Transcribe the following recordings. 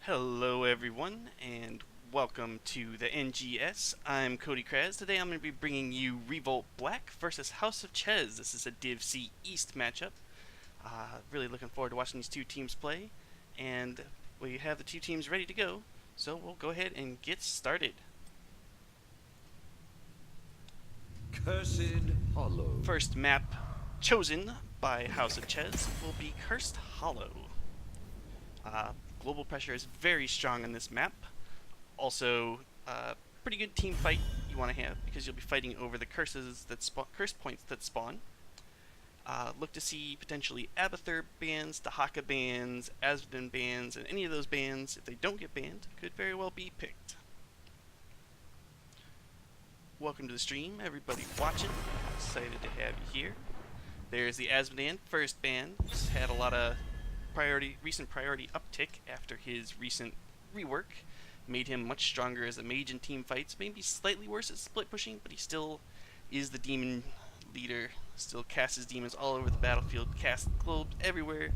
Hello everyone, and welcome to the NGS. I'm Cody Kraz. Today I'm going to be bringing you Revolt Black versus House of Chez. This is a Div C East matchup. Really looking forward to watching these two teams play, and we have the two teams ready to go, so we'll go ahead and get started. Cursed Hollow. First map chosen by House of Chez will be Cursed Hollow. Global pressure is very strong on this map. Also, pretty good team fight you want to have because you'll be fighting over the curse points that spawn. Look to see potentially Abathur bans, Dahaka bans, Asvin bans, and any of those bans, if they don't get banned, could very well be picked. Welcome to the stream, everybody watching. Excited to have you here. There's the Asmodan, first ban. He's had a lot of recent priority uptick after his recent rework. Made him much stronger as a mage in team fights, maybe slightly worse at split pushing, but he still is the demon leader, still casts his demons all over the battlefield, casts globes everywhere.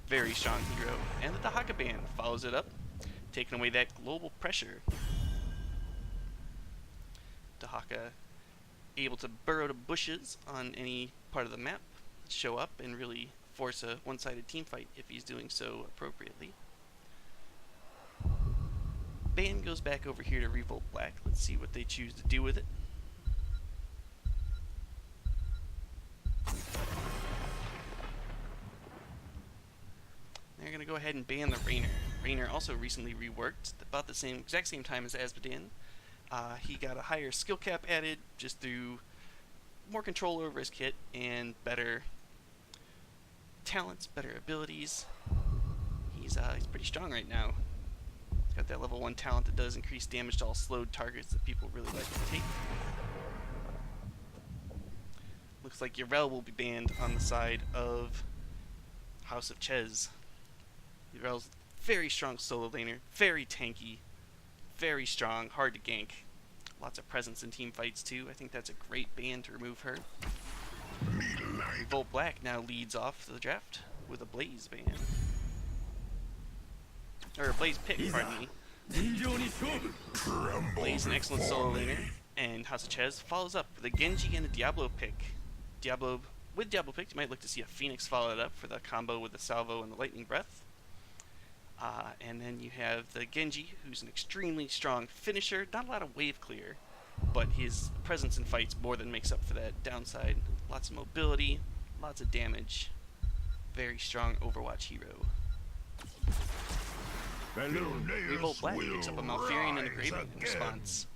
Very strong hero. And the Dahaka ban follows it up, taking away that global pressure. Dahaka able to burrow to bushes on any part of the map, show up and really force a one-sided team fight if he's doing so appropriately. Ban goes back over here to Revolt Black. Let's see what they choose to do with it. They're going to go ahead and ban the Rainer. Rainer also recently reworked, about the exact same time as Asmodan. He got a higher skill cap added just through more control over his kit and better talents, better abilities. He's pretty strong right now. He's got that level 1 talent that does increase damage to all slowed targets that people really like to take. Looks like Yarel will be banned on the side of House of Chez. Yarel's very strong solo laner, very tanky, very strong, hard to gank. Lots of presence in team fights too. I think that's a great ban to remove her. Revolt Black now leads off the draft with a Blaze ban. Or a Blaze pick, pardon me. Blaze, an excellent solo laner, and House of Chez follows up with a Genji and a Diablo pick. With Diablo pick, you might look to see a Phoenix follow it up for the combo with the Salvo and the Lightning Breath. And then you have the Genji, who's an extremely strong finisher, not a lot of wave clear, but his presence in fights more than makes up for that downside. Lots of mobility, lots of damage, very strong Overwatch hero. Revolt Black picks up a Malfurion and a Graven in response.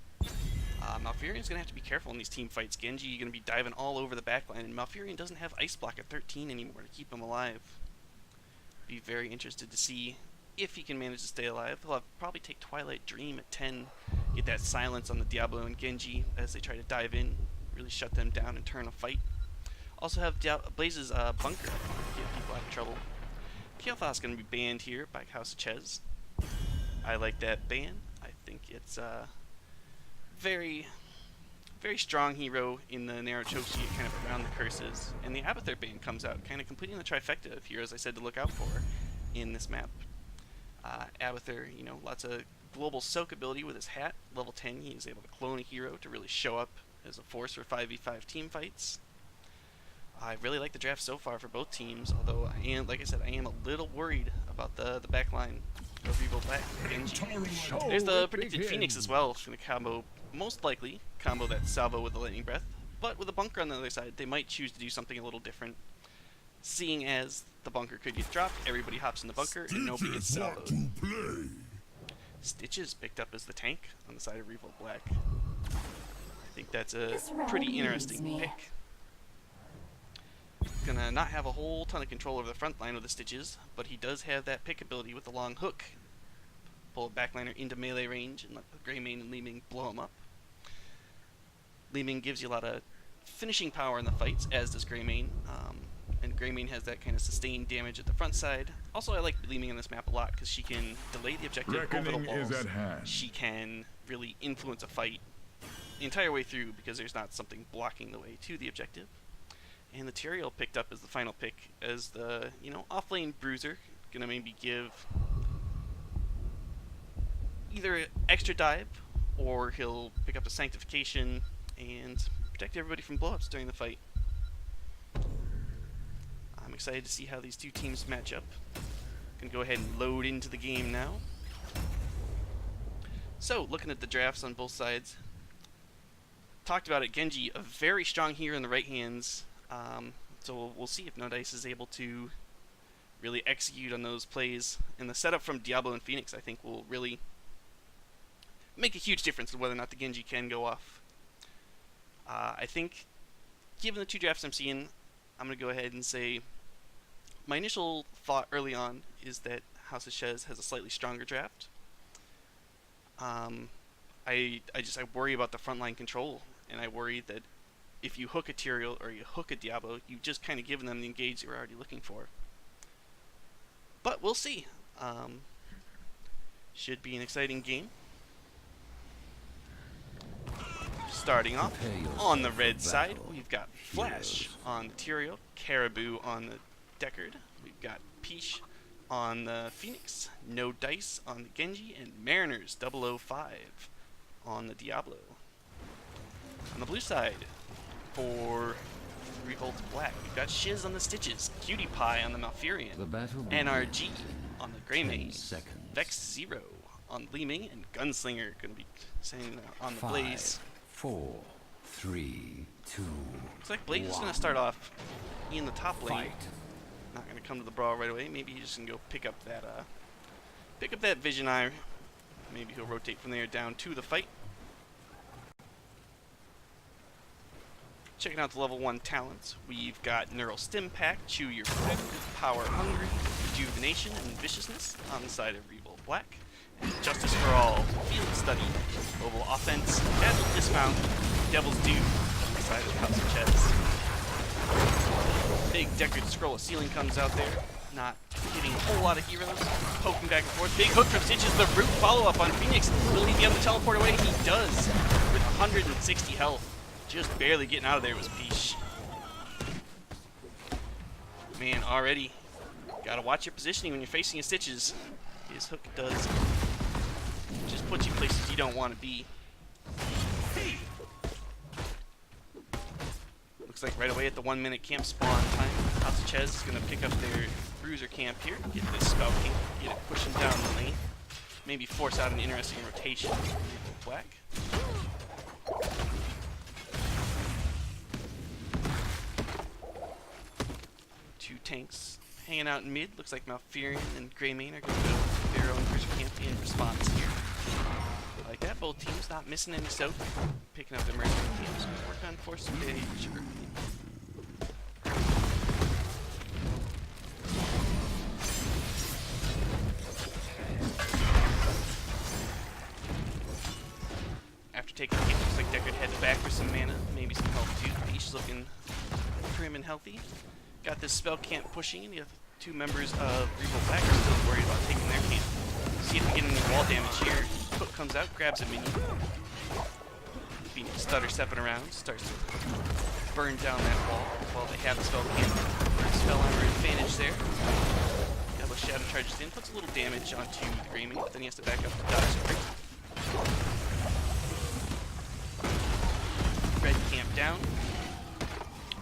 Malfurion's going to have to be careful in these team fights. Genji going to be diving all over the backline, and Malfurion doesn't have Ice Block at 13 anymore to keep him alive. Be very interested to see if he can manage to stay alive. He'll probably take Twilight Dream at 10, get that silence on the Diablo and Genji as they try to dive in, really shut them down and turn a fight. Also have Blaze's Bunker to get people out of trouble. Kael'thas going to be banned here by House of Chez. I like that ban. I think it's very strong hero in the narrow choke sheet, kind of around the curses. And the Abathur ban comes out, kind of completing the trifecta of heroes I said to look out for in this map. Abathur, lots of global soak ability with his hat. Level 10, he is able to clone a hero to really show up as a force for 5v5 team fights. I really like the draft so far for both teams, although like I said, I am a little worried about the back line of Revolt Black and Genji. There's the predicted Phoenix as well. It's going to most likely combo that Salvo with the Lightning Breath, but with a Bunker on the other side, they might choose to do something a little different. Seeing as the Bunker could get dropped, everybody hops in the Bunker and nobody gets salvoed. Stitches picked up as the tank on the side of Revolt Black. I think that's a pretty interesting pick. Gonna not have a whole ton of control over the front line with the Stitches, but he does have that pick ability with the long hook. Pull a backliner into melee range and let the Greymane and Li-Ming blow him up. Li-Ming gives you a lot of finishing power in the fights, as does Greymane. And Greymane has that kind of sustained damage at the front side. Also, I like Li-Ming in this map a lot because she can delay the objective over the walls. She can really influence a fight the entire way through because there's not something blocking the way to the objective. And the Tyrael picked up as the final pick as the, off-lane bruiser. Gonna maybe give either extra dive, or he'll pick up a sanctification and protect everybody from blowups during the fight. I'm excited to see how these two teams match up. Gonna go ahead and load into the game now. So, looking at the drafts on both sides, talked about it, Genji, a very strong hero in the right hands. So we'll see if No Dice is able to really execute on those plays. And the setup from Diablo and Phoenix, I think, will really make a huge difference in whether or not the Genji can go off. I think, given the two drafts I'm seeing, I'm going to go ahead and say my initial thought early on is that House of Chez has a slightly stronger draft. I worry about the frontline control, and I worry that if you hook a Tyrael or you hook a Diablo, you've just kind of given them the engage they were already looking for. But we'll see. Should be an exciting game. Starting off on the red side, we've got Flash on the Tyrael, Caribou on the Deckard, we've got Peach on the Phoenix, No Dice on the Genji, and Mariners 005 on the Diablo. On the blue side, for Revolt Black, we've got Shiz on the Stitches, Cutie Pie on the Malfurion, NRG on the Greymane, Vex Zero on Li Ming, and Gunslinger going to be saying on the Blaze. 4, 3, 2. Looks like Blaze is going to start off in the top lane. Not going to come to the brawl right away. Maybe he's just going to go pick up that Vision Eye. Maybe he'll rotate from there down to the fight. Checking out the level 1 talents, we've got Neural Stim Pack, Chew Your Food, Power Hungry, Rejuvenation, and Viciousness on the side of Revolt Black. And Justice for All, Field Study, Mobile Offense, Dazzle Dismount, Devil's Due on the side of House of Chez. Big Deckard Scroll of Ceiling comes out there, not hitting a whole lot of heroes, poking back and forth. Big hook from Stitches, the root follow-up on Phoenix. Will he be able to teleport away? He does, with 160 health. Just barely getting out of there was Peach. Man, already gotta watch your positioning when you're facing his Stitches. His hook does just put you places you don't want to be. Looks like right away at the 1 minute camp spawn time, House of Chez is gonna pick up their bruiser camp here, get this spell camp, get it pushing down the lane, maybe force out an interesting rotation. Black. Two tanks hanging out in mid. Looks like Malfurion and Greymane are going to go their own bruiser camp in response here. Like that, both teams not missing any soak, picking up their mercenary camps. Work on force engage. After taking the camp, looks like Deckard heads back for some mana, maybe some health too. Peach looking trim and healthy. Got this spell camp pushing, and the other two members of Revolt Black are still worried about taking their camp. See if we get any wall damage here. Hook comes out, grabs a minion. Phoenix stutter stepping around, starts to burn down that wall while they have the spell camp. Spell armor advantage there. Diablo Shadow charges in, puts a little damage onto the Greymane, but then he has to back up the dodge sprint. Red camp down.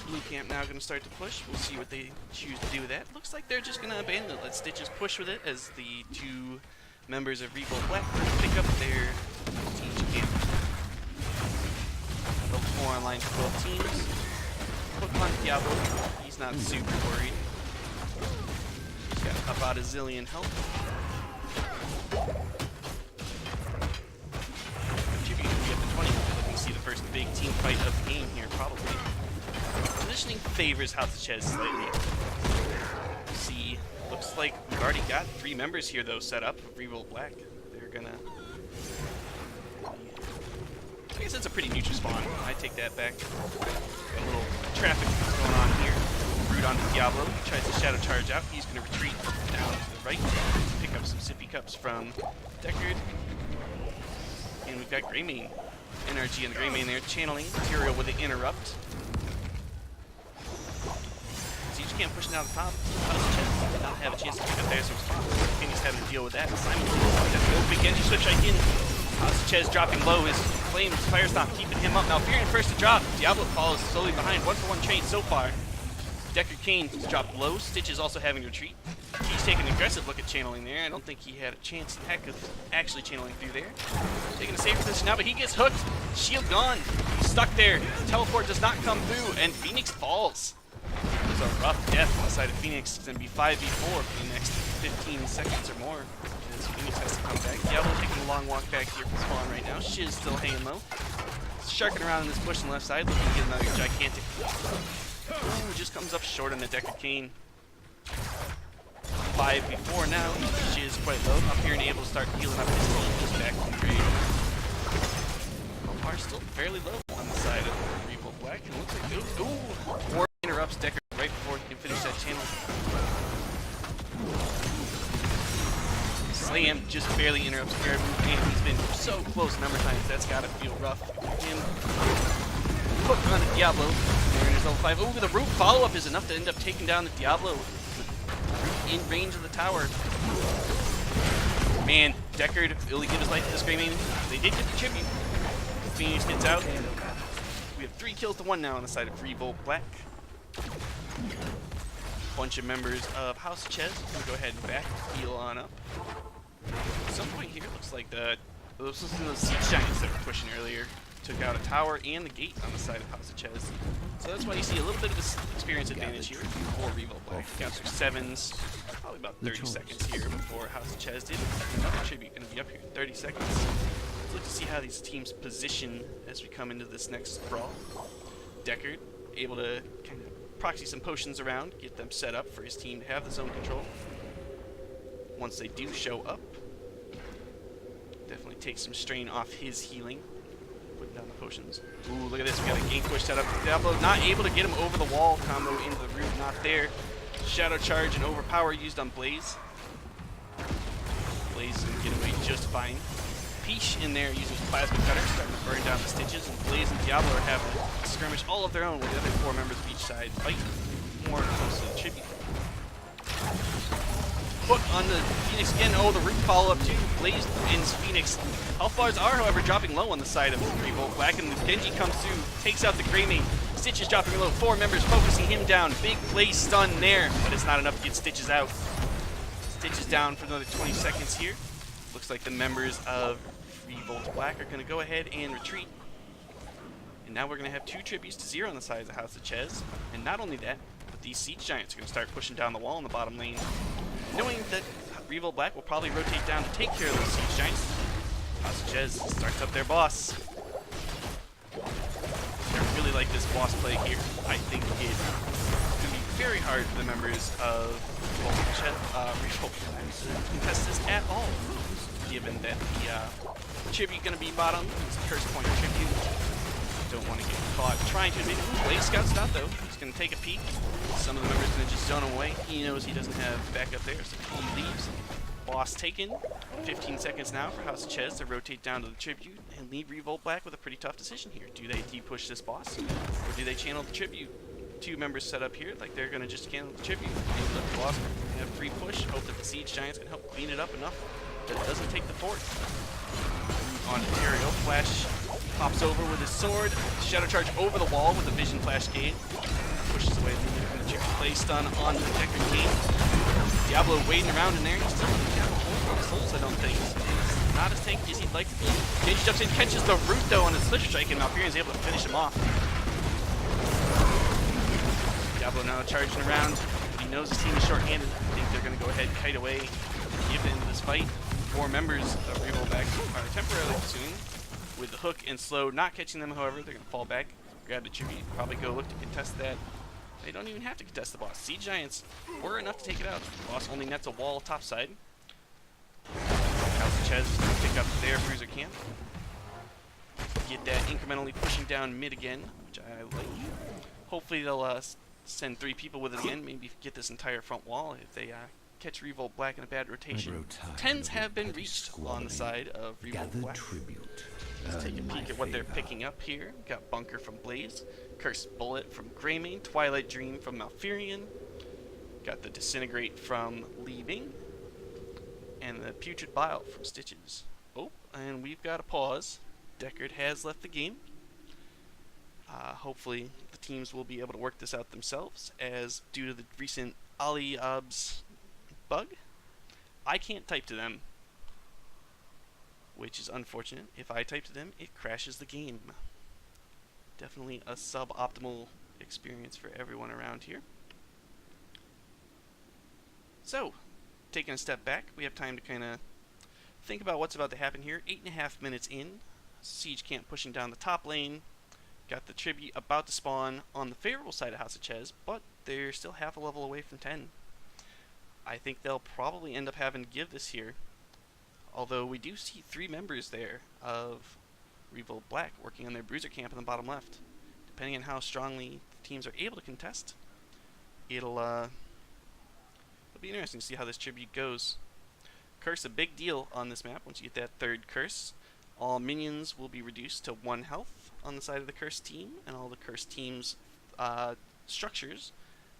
Blue camp now going to start to push. We'll see what they choose to do with that. Looks like they're just going to abandon it. Let Stitches push with it as the two members of Revolt Black pick up their siege camp. Level 4 online for both teams. Hook on Diablo. He's not super worried. He's got about a zillion health. Tribute going to be up to 20. Looking to see the first big team fight of the game here, probably. Positioning favors House of Chez slightly. See, looks like we've already got 3 members here though set up. Revolt Black. They're gonna. I guess it's a pretty neutral spawn. I take that back. Got a little traffic going on here. Root onto Diablo. He tries to shadow charge out. He's gonna retreat down to the right. Pick up some sippy cups from Deckard. And we've got Greymane. NRG and the Greymane there channeling Tyrael with an interrupt. Siege camp pushing down the top. not have a chance to pick up there some spots. Phoenix having to deal with that. Simon no big Genji switch strike in. Chez dropping low. His Flames Fire Stomp keeping him up. Now Malfurion first to drop. Diablo follows slowly behind. 1-for-1 trade so far. Deckard Cain dropped low. Stitch is also having to retreat. He's taking an aggressive look at channeling there. I don't think he had a chance in heck of actually channeling through there. Taking a safe position now, but he gets hooked. Shield gone. He's stuck there. Teleport does not come through, and Phoenix falls. It's a rough death on the side of Phoenix. It's going to be 5v4 for the next 15 seconds or more. As Phoenix has to come back. Diablo taking a long walk back here from spawn right now. Shiz still hanging low. Sharking around in this bush on the left side, looking to get another gigantic. Ooh, just comes up short on the Deckard Cain. 5v4 now. Shiz quite low. Up here and able to start healing up his team just back from the grave. Are still fairly low on the side of Revolt Black. And it looks like ooh, War interrupts Deckard right before he can finish that channel. Slam just barely interrupts Fair Move, and he's been so close a number of times. That's gotta feel rough. Him hook on the Diablo. Mariner's level 5. Ooh, the root follow-up is enough to end up taking down the Diablo. Root in range of the tower. Man, Deckard will he give his life to this Grey Maiden? They did get the tribute. Phoenix gets out. We have 3 kills to 1 now on the side of Revolt Black. Bunch of members of House of Chez. We'll go ahead and back, heal on up. At some point here, it looks like those siege giants that were pushing earlier took out a tower and the gate on the side of House of Chez. So that's why you see a little bit of an experience advantage here for Revolt Black. Got their 7s, probably about 30 seconds here before House of Chez did. Another tribute going to be up here in 30 seconds. Let's look to see how these teams position as we come into this next brawl. Deckard able to kind of proxy some potions around, get them set up for his team to have the zone control. Once they do show up, definitely take some strain off his healing. Putting down the potions. Ooh, look at this. We got a gank push set up. Diablo not able to get him over the wall. Combo into the root, not there. Shadow Charge and Overpower used on Blaze. Blaze can get away just fine. Peach in there using his Plasma Cutter, starting to burn down the Stitches, and Blaze and Diablo are having a skirmish all of their own with the other 4 members of each side fight more close to the tribute. Hook on the Phoenix again. Oh, the root follow-up too. Blaze ends Phoenix. Health bars are, however, dropping low on the side of Revolt Black, and the Genji comes through, takes out the Grey Mane. Stitch is dropping low. 4 members focusing him down. Big Blaze stun there, but it's not enough to get Stitches out. Stitch is down for another 20 seconds here. Looks like the members of Revolt Black are going to go ahead and retreat. And now we're going to have 2 tributes to 0 on the side of the House of Chez. And not only that, but these siege giants are going to start pushing down the wall in the bottom lane. Knowing that Revolt Black will probably rotate down to take care of those siege giants, House of Chez starts up their boss. I really like this boss play here. I think it's going to be very hard for the members of Revolt Black to contest this at all, given that the tribute going to be bottom. It's a curse point tribute. Don't want to get caught trying to. Maybe Blaze scouts it out though. He's going to take a peek. Some of the members going to just zone him away. He knows he doesn't have backup there, so he leaves. Boss taken. 15 seconds now for House of Chez to rotate down to the tribute and leave Revolt Black with a pretty tough decision here. Do they de-push this boss, or do they channel the tribute? 2 members set up here, like they're going to just channel the tribute. Maybe let the boss have free push. Hope that the siege giants can help clean it up enough that it doesn't take the fort. On Ontario, Flash pops over with his sword. Shadow Charge over the wall with a Vision Flash gate. Pushes away from the chicken play stun on the Deckard Cain. Diablo waiting around in there. He's still got a souls, I don't think. He's not as tanky as he'd like to be. Genji jumps in, catches the root though on his Slither Strike, and Malfurion's able to finish him off. Diablo now charging around, but he knows his team is short-handed. I think they're going to go ahead and kite away, give into this fight. 4 members of Revolt Black are temporarily pursuing with the hook and slow, not catching them. However, they're going to fall back, grab the tribute, probably go look to contest that. They don't even have to contest the boss. Siege Giants were enough to take it out. The boss only nets a wall topside. House of Chez is going to pick up their bruiser camp. Get that incrementally pushing down mid again, which I like. Hopefully they'll send 3 people with it again, maybe get this entire front wall if they catch Revolt Black in a bad rotation. 10s have been reached on the side of Revolt Black. Let's take a peek at what they're picking up here. Got Bunker from Blaze, Cursed Bullet from Grey Mane, Twilight Dream from Malfurion, Got the Disintegrate from Leaving, and the Putrid Bile from Stitches. Oh, and we've got a pause. Deckard has left the game. Hopefully the teams will be able to work this out themselves, as due to the recent Ali Abs bug, I can't type to them, which is unfortunate. If I type to them, it crashes the game. Definitely a suboptimal experience for everyone around here. So, taking a step back, we have time to kind of think about what's about to happen here. 8.5 minutes in, Siege Camp pushing down the top lane. Got the Tribute about to spawn on the favorable side of House of Chez, but they're still half a level away from 10. I think they'll probably end up having to give this here, although we do see 3 members there of Revolt Black working on their Bruiser Camp in the bottom left. Depending on how strongly the teams are able to contest, it'll be interesting to see how this Tribute goes. Curse a big deal on this map. Once you get that 3rd curse, all minions will be reduced to 1 health on the side of the Curse team, and all the Curse team's structures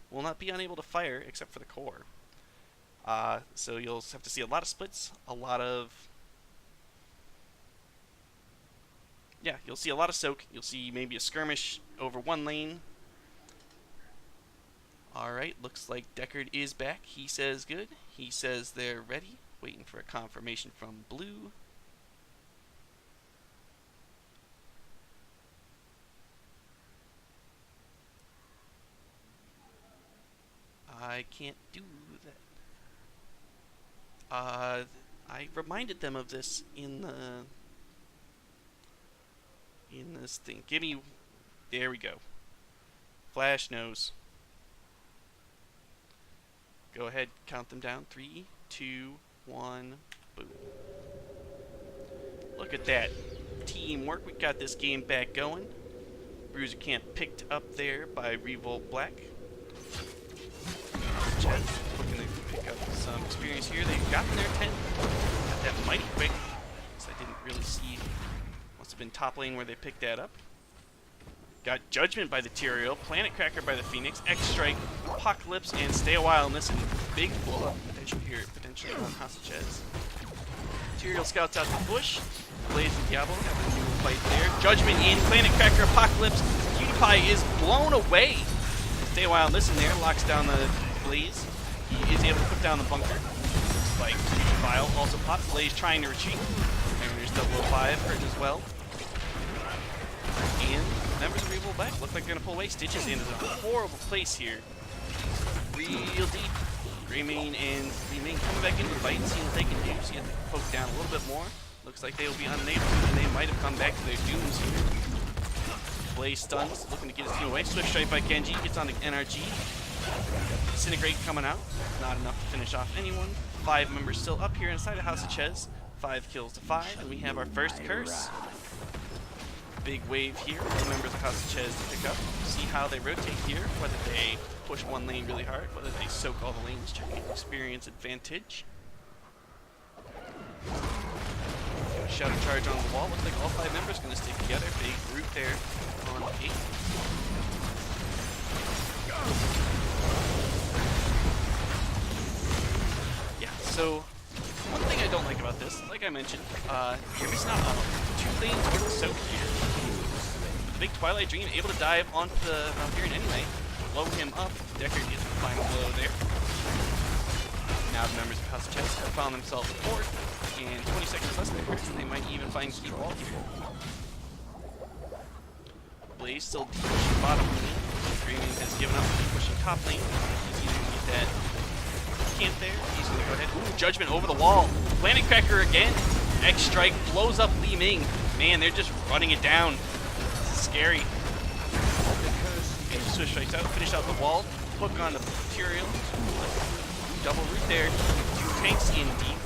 will not be unable to fire except for the core. So you'll have to see a lot of splits, you'll see a lot of soak. You'll see maybe a skirmish over 1 lane. Alright, looks like Deckard is back. He says good. He says they're ready. Waiting for a confirmation from Blue. I can't do that. I reminded them of this in this thing. There we go. Flash knows. Go ahead, count them down. 3, 2, 1, boom. Look at that. Teamwork. We got this game back going. Bruiser Camp picked up there by Revolt Black. Chez looking to pick up some experience here. They've gotten their 10. Got that mighty quick. So I didn't really see. Must have been top lane where they picked that up. Got Judgment by the Tyrael, Planet Cracker by the Phoenix, X-Strike, Apocalypse, and Stay a While in this big blow-up potential here, potentially on House of Chez. Tyrael scouts out the bush. Blaze and Diablo have a new fight there. Judgment in, Planet Cracker, Apocalypse. PewDiePie is blown away. Stay a While in this in there, locks down the Blaze. He is able to put down the bunker. Looks like Vile also pops. Blaze trying to retreat. And there's 005 hurt as well. And members of Revolt Black look like they're going to pull away. Stitches into a horrible place here. Real deep. Greymane and Leeming coming back into the fight, seeing what they can do. See if they can poke down a little bit more. Looks like they will be unable to, and they might have come back to their dooms here. Blaze stuns, looking to get his team away. Swift Strike by Genji, gets on the NRG. Disintegrate coming out. Not enough to finish off anyone. 5 members still up here inside of House of Chez. 5 kills to 5, and we have our first curse. Big wave here for members of House of Chez to pick up. See how they rotate here, whether they push 1 lane really hard, whether they soak all the lanes, checking experience advantage. Shadow charge on the wall. Looks like all 5 members going to stick together. Big root there on the gate. Yeah, so one thing I don't like about this, like I mentioned, you're missing out on 2 lanes worth of soak here. The big Twilight Dream able to dive onto the Malfurion anyway. Blow him up. Deckard gets the final blow there. Now the members of House of Chez have found themselves a fort, and 20 seconds less than curse, and they might even find key wall here. Blaze still deep pushing bottom lane. Greymane has given up, deep pushing top lane. He's either going to get that camp there. He's going to go ahead. Ooh, Judgment over the wall. Planet Cracker again. X-Strike blows up Li Ming. Man, they're just running it down. This is scary. And Swift Strikes out, finish out the wall. Hook on the Tyrael. Double root there. 2 tanks in deep.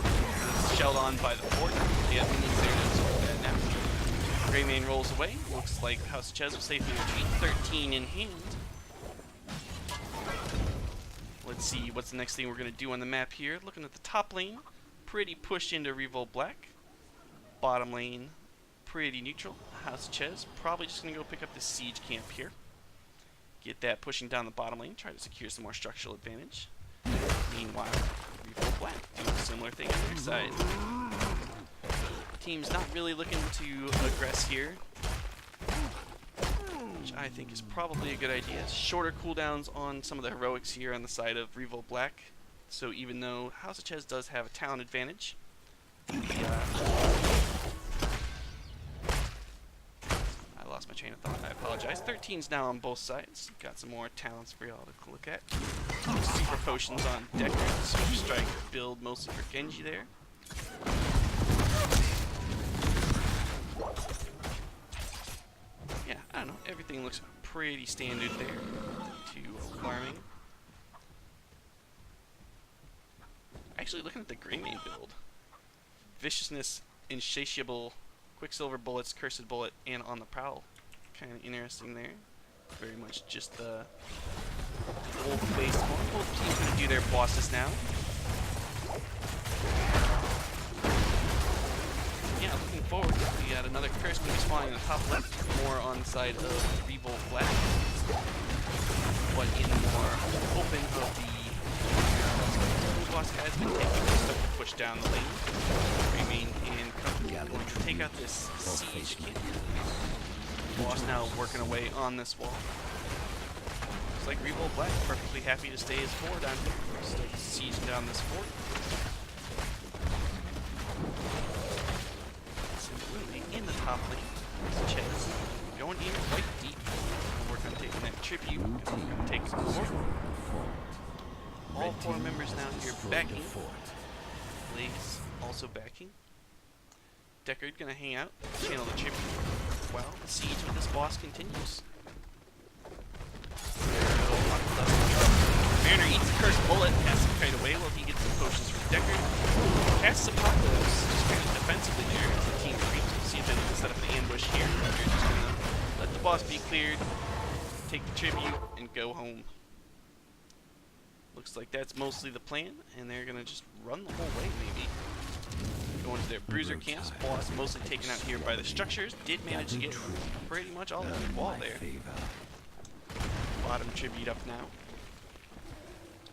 Shelled on by the fort. They have minions there to absorb that now. Greymane rolls away. Looks like House of Chez will safely retreat. 13 in hand. Let's see what's the next thing we're going to do on the map here. Looking at the top lane. Pretty pushed into Revolt Black. Bottom lane. Pretty neutral. House of Chez probably just going to go pick up the siege camp here. Get that pushing down the bottom lane. Try to secure some more structural advantage. Meanwhile, Revolt Black doing a similar thing on their side. Team's not really looking to aggress here, which I think is probably a good idea. Shorter cooldowns on some of the heroics here on the side of Revolt Black. So even though House of Chez does have a talent advantage, I lost my train of thought. I apologize. 13's now on both sides. Got some more talents for y'all to look at. Super potions on Decker. Super strike build mostly for Genji there. Yeah, I don't know. Everything looks pretty standard there. Too alarming. Actually, looking at the Greymane build, Viciousness, Insatiable, Quicksilver Bullets, Cursed Bullet, and On the Prowl. Kind of interesting there. Very much just the old base one. Both teams going to do their bosses now. Yeah, looking forward. We got another curse going to be spawning in the top left, more on the side of Revolt Black, but in the more open of the boss has been taking this stuff to push down the lane. Greymane and company going to take out this siege kit. Boss now working away on this wall. Looks like Revolt Black perfectly happy to stay as forward down here. Still sieging down this fort. Similarly, in the top lane, Chez going in quite deep. We're working on taking that tribute. We're going to take some more. All four members now here backing. Blaze also backing. Deckard gonna hang out, channel the tribute, while the siege with this boss continues. Mariner eats a cursed bullet, has to kite away while he gets some potions from Deckard. Casts some apocalypse, just kind of defensively there as the team retreats. We'll see if they can set up an ambush here. They're just gonna let the boss be cleared, take the tribute, and go home. Looks like that's mostly the plan, and they're gonna just run the whole way, maybe. Going to their bruiser camps. Boss mostly taken out here by the structures. Did manage to get pretty much all over the wall there. Bottom tribute up now.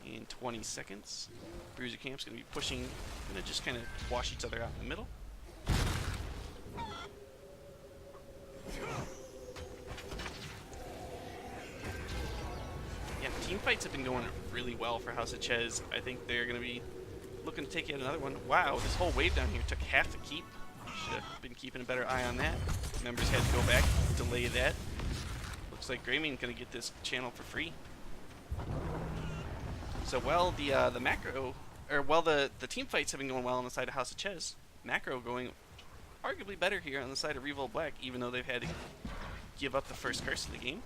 In 20 seconds. Bruiser camp's gonna be pushing, gonna just kind of wash each other out in the middle. Yeah, team fights have been going really well for House of Chez. I think they're going to be looking to take yet another one. Wow, this whole wave down here took half the keep. Should have been keeping a better eye on that. Members had to go back, delay that. Looks like Greymane's going to get this channel for free. So while the macro, or while the team fights have been going well on the side of House of Chez, macro going arguably better here on the side of Revolt Black, even though they've had to give up the first curse of the game.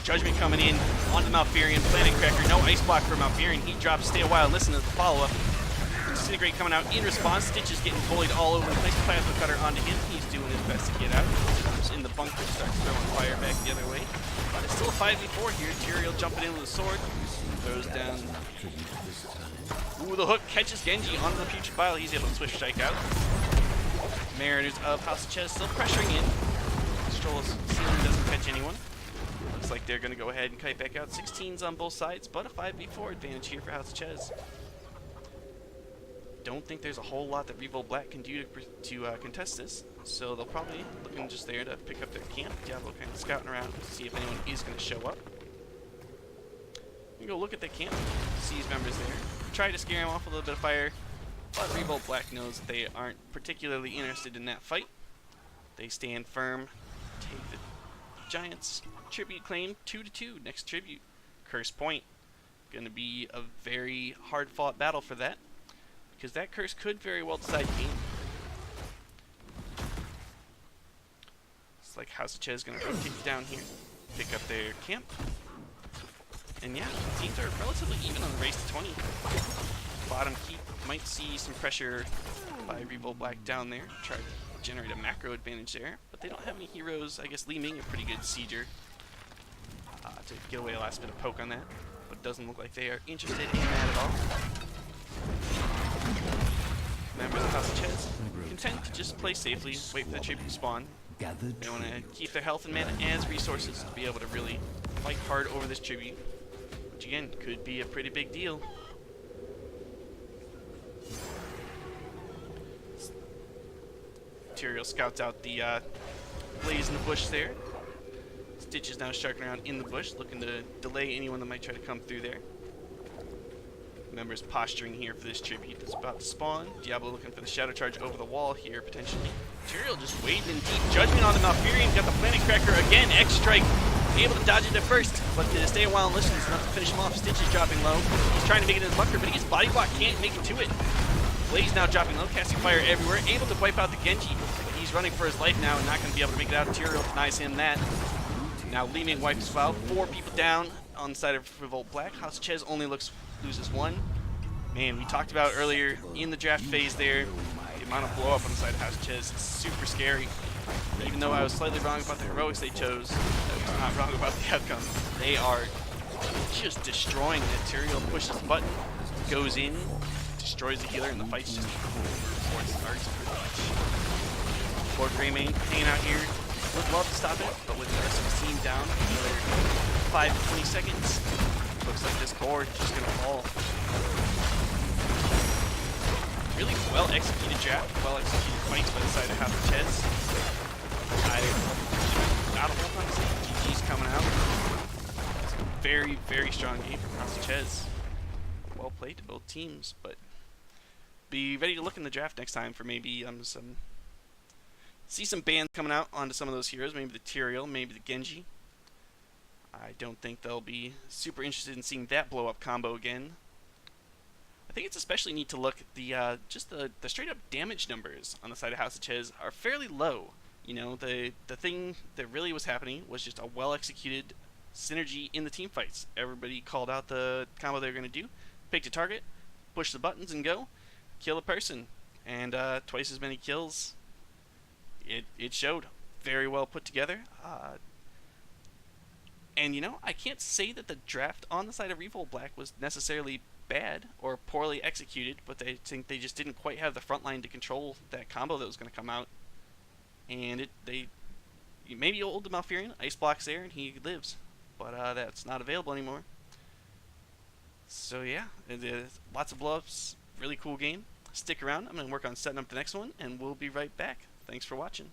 Judgment coming in onto Malfurion, Planet Cracker, no ice block for Malfurion. He drops, stay a while, listen to the follow-up. Disintegrate coming out in response. Stitch is getting bullied all over the place. Plasma Cutter onto him. He's doing his best to get out. Comes in the bunker, starts throwing fire back the other way. But it's still a 5v4 here. Tyrael jumping in with a sword. Throws down. Ooh, the hook catches Genji onto the Putrid Bile. He's able to swift strike out. Mariners of House of Chez still pressuring in. Stroll's ceiling doesn't catch anyone. Looks like they're going to go ahead and kite back out. 16s on both sides, but a 5v4 advantage here for House of Chez. Don't think there's a whole lot that Revolt Black can do to contest this, so they'll probably looking just there to pick up their camp. Diablo kind of scouting around to see if anyone is going to show up. You go look at the camp, see his members there. Try to scare him off with a little bit of fire, but Revolt Black knows that they aren't particularly interested in that fight. They stand firm, take the Giants. Tribute claim 2-2. Next tribute. Curse point. Gonna be a very hard fought battle for that, because that curse could very well decide the game. It's like House of Chez gonna rotate down here, pick up their camp. And yeah, teams are relatively even on the race to 20. Bottom keep might see some pressure by Revolt Black down there. Try to generate a macro advantage there, but they don't have any heroes. I guess Li Ming, a pretty good sieger, to get away a last bit of poke on that, but it doesn't look like they are interested in that at all. Members of House of Chez content to just play safely, wait for the tribute to spawn, Gather They want to trios. keep their health and mana as resources to be able to really fight hard over this tribute, which again could be a pretty big deal. Tyrael scouts out the blaze in the bush there. Stitch is now sharking around in the bush, looking to delay anyone that might try to come through there. Members posturing here for this tribute that's about to spawn. Diablo looking for the shadow charge over the wall here, potentially. Tyrael just waiting in deep judgment on the Malfurion. Got the Planet Cracker again. X strike. Able to dodge it at first, but to stay a while and listen is enough to finish him off. Stitch is dropping low. He's trying to make it in his bunker, but he gets body block. Can't make it to it. Blaze now dropping low, casting fire everywhere. Able to wipe out the Genji, but he's running for his life now and not going to be able to make it out. Tyrael denies him that. Now Li Ming wipes out. 4 people down on the side of Revolt Black. House Chez only loses 1. Man, we talked about earlier in the draft phase there, the amount of blow up on the side of House Chez is super scary. Even though I was slightly wrong about the heroics they chose, I was not wrong about the outcome. They are just destroying it. Tyrael pushes the button, goes in, destroys the healer, and the fight's just before it starts pretty much. Lord Greymane hanging out here. Would love to stop it, but with the rest of the team down, another 5 to 20 seconds, looks like this core is just going to fall. Really well executed draft, well executed fights by the side of House Chez. I got a whole ton of GG's coming out. It's a very, very strong game from House Chez. Well played to both teams, but be ready to look in the draft next time for maybe see some bans coming out onto some of those heroes, maybe the Tyrael, maybe the Genji. I don't think they'll be super interested in seeing that blow up combo again. I think it's especially neat to look at the just the straight up damage numbers on the side of House of Chez are fairly low. You know, the thing that really was happening was just a well executed synergy in the team fights. Everybody called out the combo they were going to do, picked a target, push the buttons and go, kill a person, and twice as many kills. It showed. Very well put together. And you know, I can't say that the draft on the side of Revolt Black was necessarily bad or poorly executed, but I think they just didn't quite have the front line to control that combo that was going to come out. And they maybe hold the Malfurion, ice blocks there, and he lives. But that's not available anymore. So yeah, lots of blow-ups, really cool game. Stick around, I'm going to work on setting up the next one, and we'll be right back. Thanks for watching.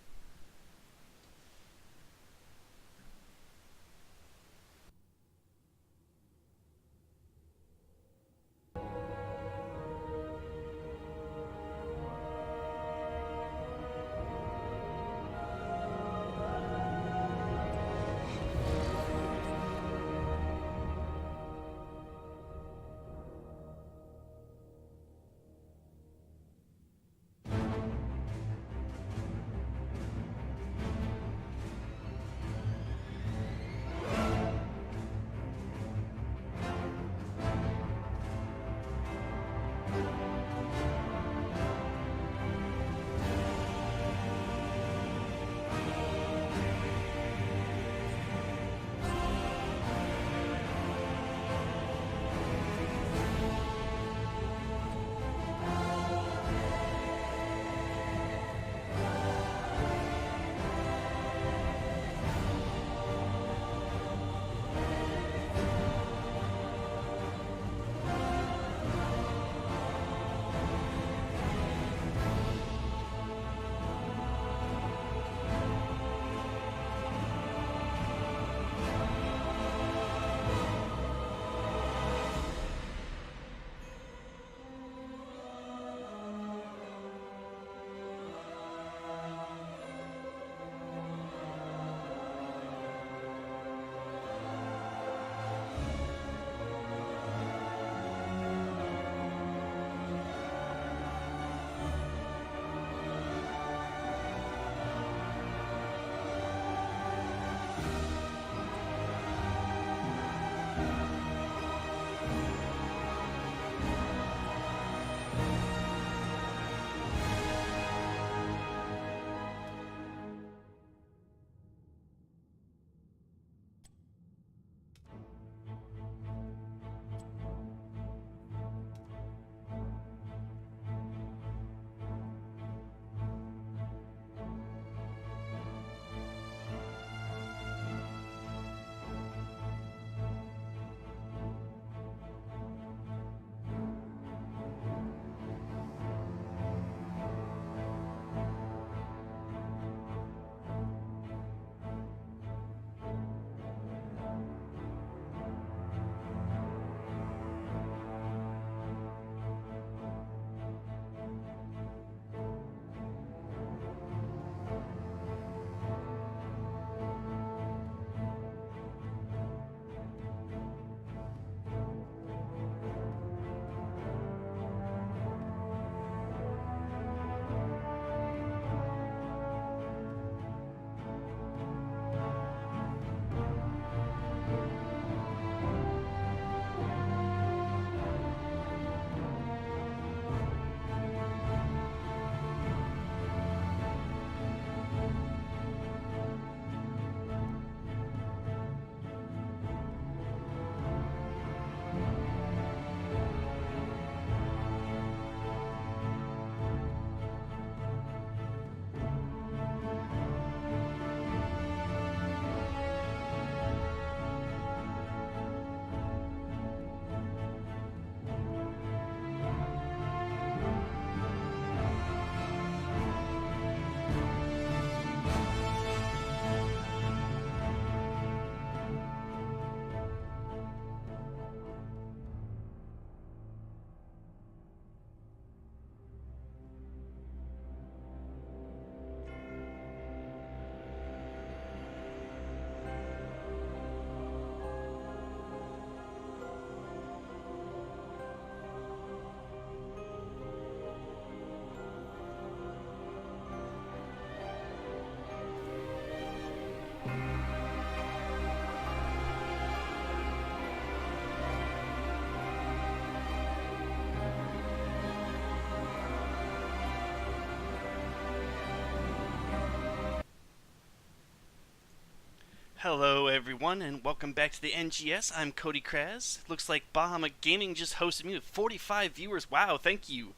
Hello everyone and welcome back to the NGS. I'm Cody Kraz. Looks like Bahama Gaming just hosted me with 45 viewers. Wow, thank you.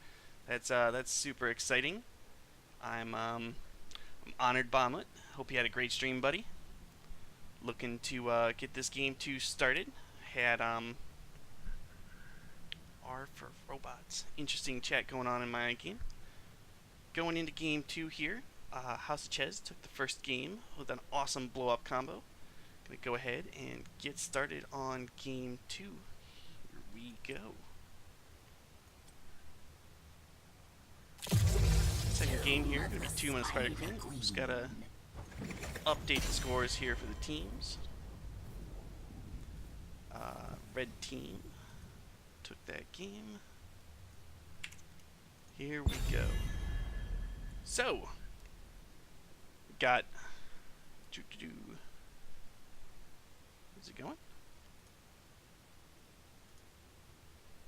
That's super exciting. I'm honored, Bahama. Hope you had a great stream, buddy. Looking to get this game 2 started. Had R for robots. Interesting chat going on in my game. Going into game 2 here. House of Chez took the first game with an awesome blow-up combo. Gonna go ahead and get started on game 2. Here we go. Second game here, gonna be 2 minutes Spider Queen. Just gotta update the scores here for the teams. Red team took that game. Here we go. So, got is it going?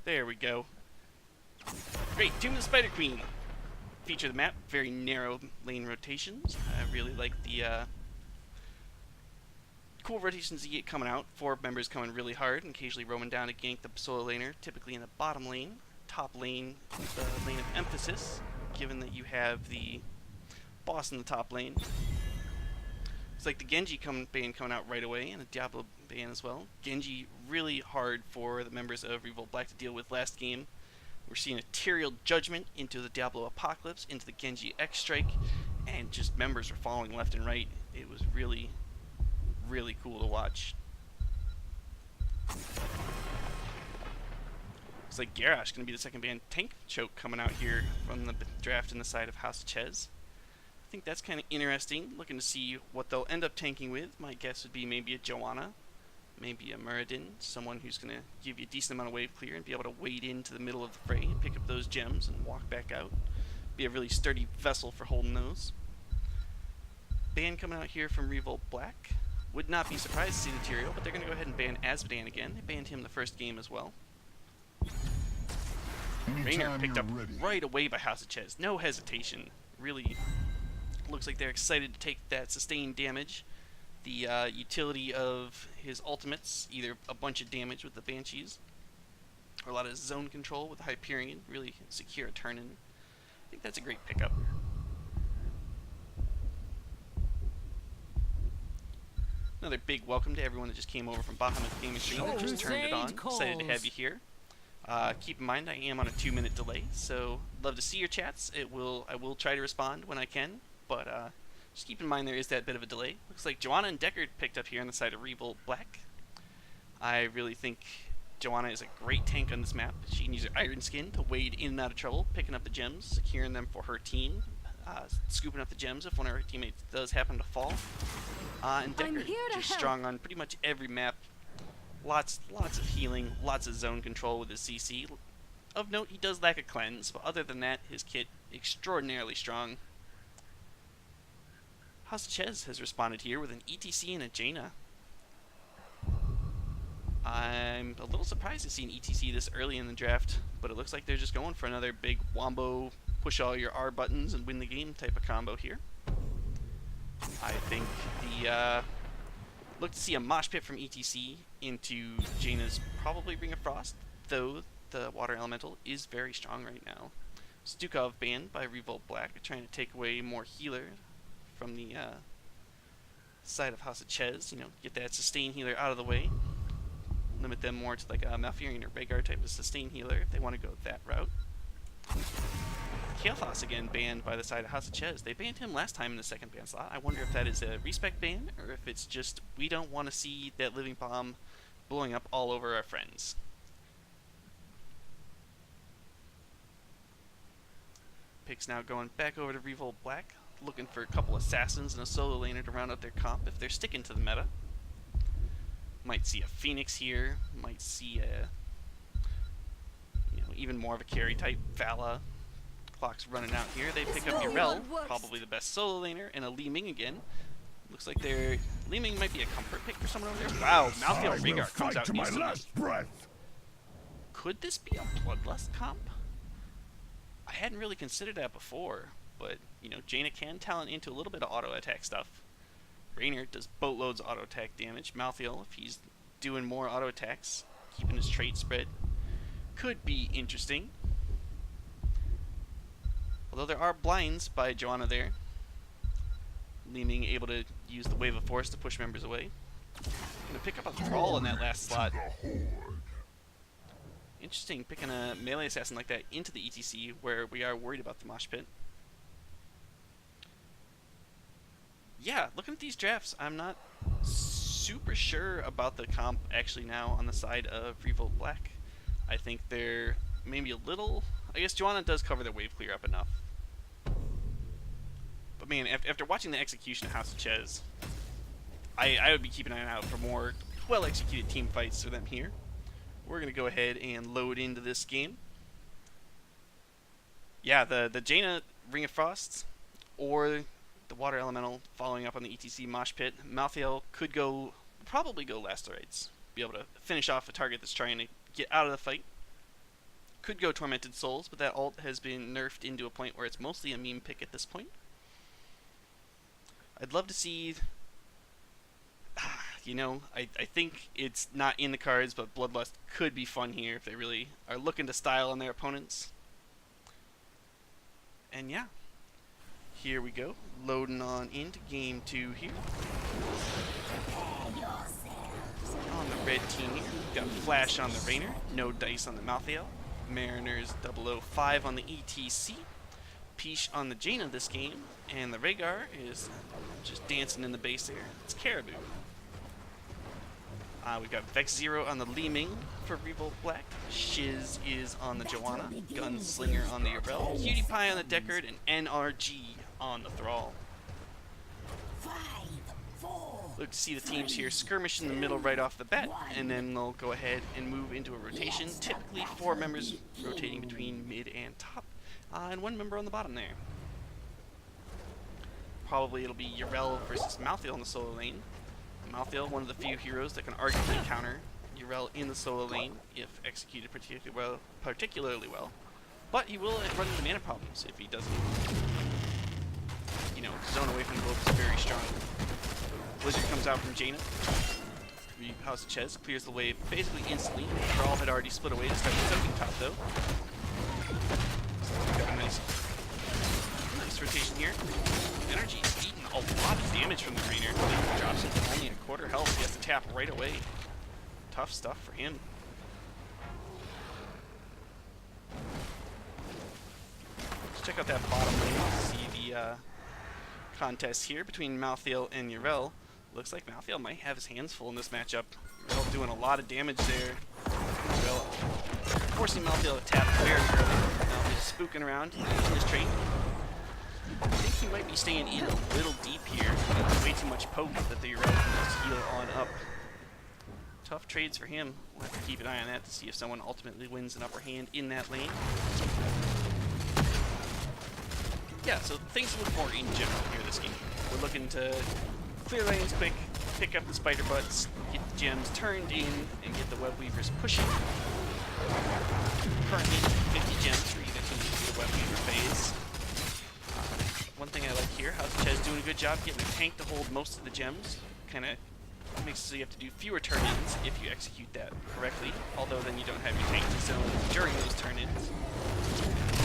There we go. Great, Tomb of the Spider Queen. Feature the map, very narrow lane rotations. I really like the cool rotations you get coming out. 4 members coming really hard and occasionally roaming down to gank the solo laner, typically in the bottom lane. Top lane, the lane of emphasis, given that you have the boss in the top lane. It's like the Genji ban coming out right away, and a Diablo ban as well. Genji really hard for the members of Revolt Black to deal with last game. We're seeing a Tyrael Judgment into the Diablo Apocalypse, into the Genji X-Strike, and just members are falling left and right. It was really, really cool to watch. Looks like Garrosh going to be the second ban. Tank choke coming out here from the draft in the side of House of Chez. I think that's kind of interesting. Looking to see what they'll end up tanking with. My guess would be maybe a Joanna, maybe a Muradin, someone who's going to give you a decent amount of wave clear and be able to wade into the middle of the fray and pick up those gems and walk back out. Be a really sturdy vessel for holding those. Ban coming out here from Revolt Black. Would not be surprised to see the Tyrael, but they're going to go ahead and ban Azmodan again. They banned him the first game as well. Raynor picked up right away by House of Chez. No hesitation. Really looks like they're excited to take that sustained damage. The utility of his ultimates, either a bunch of damage with the Banshees, or a lot of zone control with the Hyperion, really secure a turn in. I think that's a great pickup. Another big welcome to everyone that just came over from Bahamut Gaming Stream that just turned it on. Excited to have you here. Keep in mind I am on a 2-minute delay, so love to see your chats. I will try to respond when I can, but just keep in mind there is that bit of a delay. Looks like Joanna and Deckard picked up here on the side of Revolt Black. I really think Joanna is a great tank on this map. She can use her Iron Skin to wade in and out of trouble, picking up the gems, securing them for her team, scooping up the gems if one of her teammates does happen to fall. And Deckard just strong on pretty much every map. Lots of healing, lots of zone control with his CC. Of note, he does lack a cleanse, but other than that, his kit extraordinarily strong. House of Chez has responded here with an ETC and a Jaina. I'm a little surprised to see an ETC this early in the draft, but it looks like they're just going for another big wombo, push all your R buttons and win the game type of combo here. I think the look to see a mosh pit from ETC into Jaina's probably Ring of Frost, though the water elemental is very strong right now. Stukov banned by Revolt Black, trying to take away more healer from the side of House of Chez. You know, get that sustain healer out of the way. Limit them more to like a Malfurion or Rhaegar type of sustain healer if they want to go that route. Kael'thas again banned by the side of House of Chez. They banned him last time in the second ban slot. I wonder if that is a respec ban or if it's just we don't want to see that living bomb blowing up all over our friends. Picks now going back over to Revolt Black, looking for a couple assassins and a solo laner to round out their comp if they're sticking to the meta. Might see a Phoenix here, might see a, you know, even more of a carry type Vala. Clock's running out here. They pick up Urel, probably the best solo laner, and a Li Ming again. Looks like their Li Ming might be a comfort pick for someone over there. Wow, Malthael Rhaegar comes out instantly. Could this be a Bloodlust comp? I hadn't really considered that before, but you know, Jaina can talent into a little bit of auto attack stuff. Raynor does boatloads of auto attack damage. Malthael, if he's doing more auto attacks, keeping his trait spread, could be interesting. Although there are blinds by Joanna there. Leeming able to use the Wave of Force to push members away. Gonna pick up a Thrall in that last slot. Interesting, picking a melee assassin like that into the ETC where we are worried about the mosh pit. Yeah, looking at these drafts, I'm not super sure about the comp actually now on the side of Revolt Black. I think they're maybe a little... I guess Joanna does cover their wave clear up enough. But man, after watching the execution of House of Chez, I would be keeping an eye out for more well-executed team fights for them here. We're going to go ahead and load into this game. Yeah, the Jaina Ring of Frost or the Water Elemental following up on the ETC Mosh Pit. Malthael could probably go Lacerates. Be able to finish off a target that's trying to get out of the fight. Could go Tormented Souls, but that ult has been nerfed into a point where it's mostly a meme pick at this point. I'd love to see... You know, I think it's not in the cards, but Bloodlust could be fun here if they really are looking to style on their opponents. And yeah, here we go, loading on into game 2 here. On the red team here, we've got Flash on the Raynor, no dice on the Malthael, Mariners 005 on the ETC, Peach on the Jaina this game, and the Rhaegar is just dancing in the base there. It's Caribou. We've got Vex Zero on the Leeming for Revolt Black. Shiz is on the Joanna. Gunslinger on the Yarel. Cutie Pie on the Deckard. And NRG on the Thrall. Look to see the teams here skirmish in the middle right off the bat. And then they'll go ahead and move into a rotation. Typically 4 members rotating between mid and top. And 1 member on the bottom there. Probably it'll be Yarel versus Malthael in the solo lane. Malthael, one of the few heroes that can arguably counter Yarel in the solo lane if executed particularly well. But he will run into mana problems if he doesn't, you know, zone away from the globe is very strong. Blizzard comes out from Jaina. House of Chez clears the wave basically instantly. Thrall had already split away to start the soaking top though. So we've got a nice rotation here. Energy eating a lot of damage from the Raynor. Drops him to only a quarter health. He has to tap right away. Tough stuff for him. Let's check out that bottom lane to see the contest here between Malthael and Yarel. Looks like Malthael might have his hands full in this matchup. Yarel doing a lot of damage there. Yarel forcing Malthael to tap very early. Malthael spooking around using his trait. I think he might be staying in a little deep here. Way too much poke that the Yarel can just heal on up. Tough trades for him. We'll have to keep an eye on that to see if someone ultimately wins an upper hand in that lane. Yeah, so things to look for in general here this game. We're looking to clear lanes quick, pick up the spider butts, get the gems turned in, and get the web weavers pushing. Currently 50 gems for either team to the web weaver phase. One thing I like here, House of Chez doing a good job getting a tank to hold most of the gems. Kind of makes it so you have to do fewer turn-ins if you execute that correctly, although then you don't have your tank to zone during those turn-ins.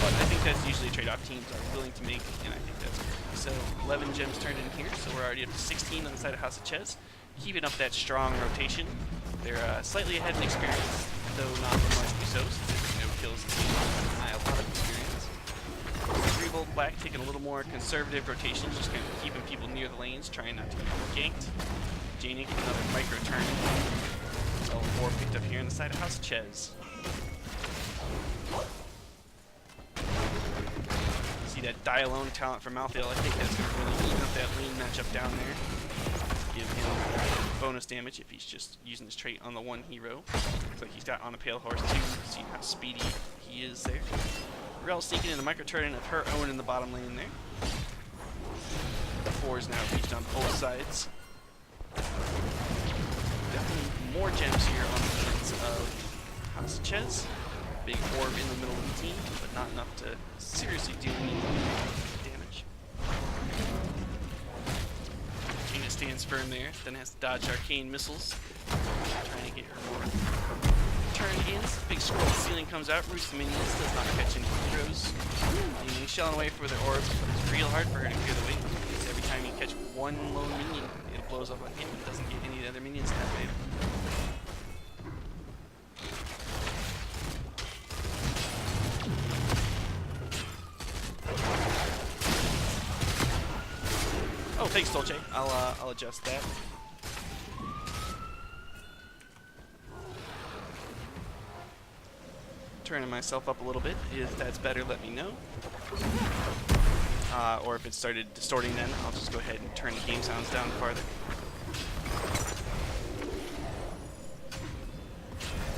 But I think that's usually a trade-off teams are willing to make, and I think that's great. So 11 gems turned in here, so we're already up to 16 on the side of House of Chez. Keeping up that strong rotation. They're slightly ahead in experience, though not remarkably so, since there's no kills in the game. I have a lot of experience. Revolt Black taking a little more conservative rotation, just kind of keeping people near the lanes, trying not to get ganked. Jaina getting another micro turn. All 4 picked up here on the side of House of Chez. See that die alone talent from Malthael. I think that's going to really even up that lane matchup down there. Give him bonus damage if he's just using his trait on the one hero. Looks like he's got on a Pale Horse too. See how speedy he is there. Rel sneaking in the micro turn of her own in the bottom lane there. The 4's now reached on both sides. Definitely more gems here on the hands of House of Chez. Big orb in the middle of the team, but not enough to seriously do any damage. Jaina staying transferring there. Then has to dodge arcane missiles. Trying to get her more turn-ins. Big scroll ceiling comes out. Roost the minions. Does not catch any heroes. She's shelling away for their orbs, but it's real hard for her to clear the way. Because every time you catch one lone minion, it blows up on him. It doesn't get any of the other minions that way. Oh, thanks, Dolce. I'll adjust that. Turning myself up a little bit. If that's better, let me know. Or if it started distorting, then I'll just go ahead and turn the game sounds down farther.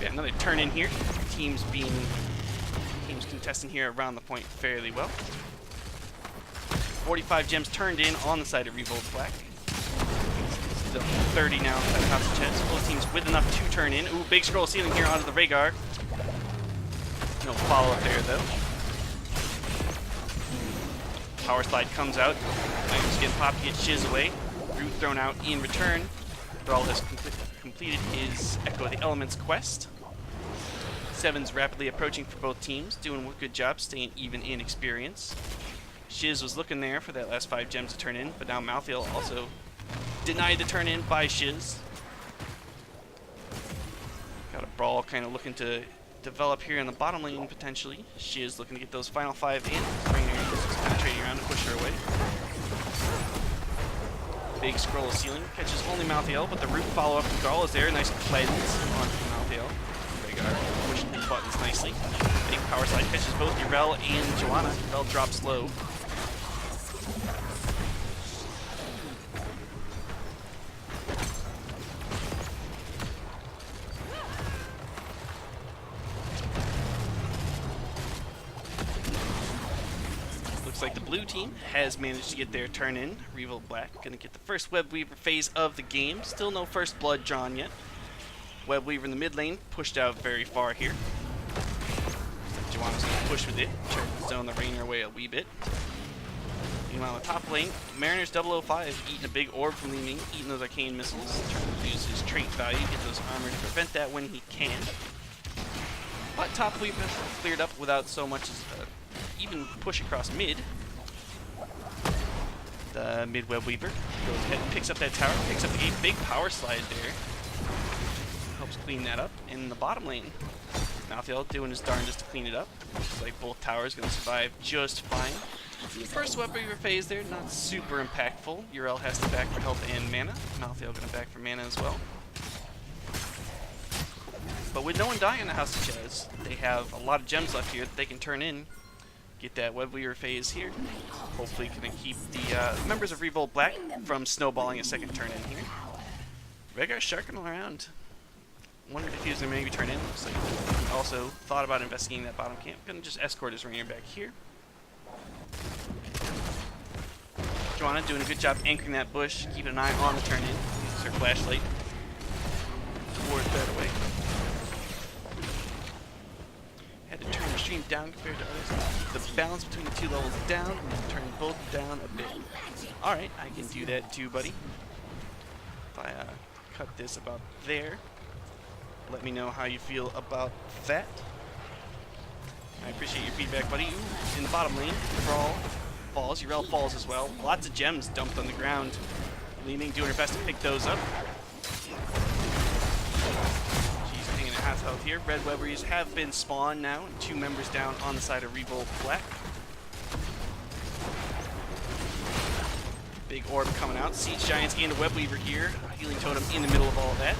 Yeah, another turn in here. Teams contesting here around the point fairly well. 45 gems turned in on the side of Revolt Black. Still 30 now inside the House of Chez. Both teams with enough to turn in. Ooh, big scroll ceiling here onto the Rhaegar. No follow-up there, though. Power slide comes out. Items get popped, get Chez away. Root thrown out in return. Thrall has completed his Echo the Elements quest. Seven's rapidly approaching for both teams, doing a good job staying even in experience. Chez was looking there for that last 5 gems to turn in, but now Malthael also denied the turn in by Chez. Got a brawl kind of looking to develop here in the bottom lane potentially. Chez looking to get those final 5 in. Rainer just penetrating around to push her away. Big scroll of ceiling catches only Malthael, but the root follow up from Garl is there. Nice cleanse on Malthael. Rhaegar pushing these buttons nicely. Big power slide catches both Yrel and Joanna. Yrel drops low. Looks like the blue team has managed to get their turn in. Revolt Black gonna get the first Web Weaver phase of the game. Still no first blood drawn yet. Web Weaver in the mid lane, pushed out very far here. Joanna's gonna push with it, try to zone the Rainer away a wee bit. Meanwhile, in the top lane, Mariner's 005 eating a big orb from Li Ming, eating those arcane missiles, trying to reduce his trait value, get those armor to prevent that when he can. But top Weaver cleared up without so much as even push across mid. The mid Web Weaver goes ahead and picks up that tower, picks up a big power slide there. Helps clean that up. In the bottom lane, Malthael doing his darndest to clean it up. Looks like both towers going to survive just fine. The first Web Weaver phase there, not super impactful. Yrel has to back for health and mana. Malthael going to back for mana as well. But with no one dying in the House of Chez, they have a lot of gems left here that they can turn in. Get that Web Weaver phase here. Hopefully going to keep the members of Revolt Black from snowballing a second turn in here. Rhaegar sharking around. Wondered if he was going to maybe turn in. Looks like he also thought about investigating that bottom camp. Going to just escort his Rainier back here. Joanna doing a good job anchoring that bush. Keeping an eye on the turn in. Uses her flashlight to ward that away. Had to turn the stream down compared to others. The balance between the two levels down, and turn both down a bit. Alright, I can do that too, buddy. If I cut this about there. Let me know how you feel about that. I appreciate your feedback, buddy. Ooh, in the bottom lane, Thrall falls. Yrel falls as well. Lots of gems dumped on the ground. Li Ming doing her best to pick those up. She's hanging at half health here. Red Webbers have been spawned now. 2 members down on the side of Revolt Black. Big orb coming out. Siege Giants and a Web Weaver here. Healing Totem in the middle of all of that.